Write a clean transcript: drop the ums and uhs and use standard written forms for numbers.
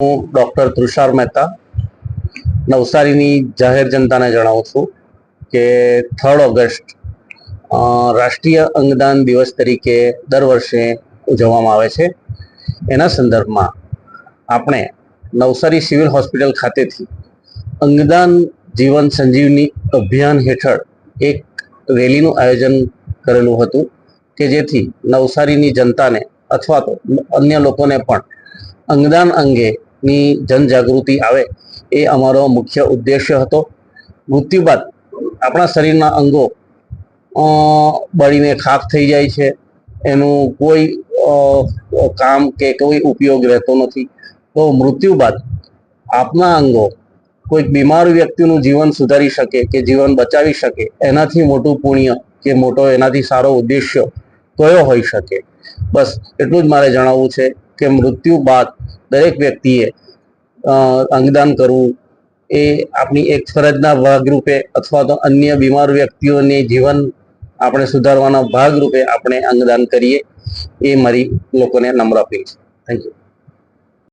હું ડૉક્ટર તુષાર મહેતા નવસારીની જાહેર જનતાને જણાવું છું કે 3 ઓગસ્ટ રાષ્ટ્રીય અંગદાન દિવસ તરીકે દર વર્ષે ઉજવવામાં આવે છે। એના સંદર્ભમાં આપણે નવસારી સિવિલ હોસ્પિટલ ખાતેથી અંગદાન જીવન સંજીવની અભિયાન હેઠળ એક રેલીનું આયોજન કરેલું હતું કે જેથી નવસારીની જનતાને અથવા તો અન્ય લોકોને પણ અંગદાન અંગેની જનજાગૃતિ આવે એ અમારો મુખ્ય ઉદ્દેશ્ય હતો। મૃત્યુ બાદ આપણા શરીરના અંગો બળીને ખાખ થઈ જાય છે, એનું કોઈ કામ કે કોઈ ઉપયોગ રહેતો નથી। તો મૃત્યુ બાદ આપના અંગો કોઈક બીમાર વ્યક્તિનું જીવન સુધારી શકે કે જીવન બચાવી શકે એનાથી મોટું પુણ્ય કે મોટો એનાથી સારો ઉદ્દેશ્ય કયો હોઈ શકે। બસ એટલું જ મારે જણાવવું છે કે મૃત્યુ બાદ દરેક વ્યક્તિએ અંગદાન કરવું એ આપણી એક ફરજના ભાગરૂપે અથવા તો અન્ય બીમાર વ્યક્તિઓને જીવન આપણે સુધારવાના ભાગરૂપે આપણે અંગદાન કરીએ એ મારી લોકોને નમ્ર અપીલ છે। Thank you.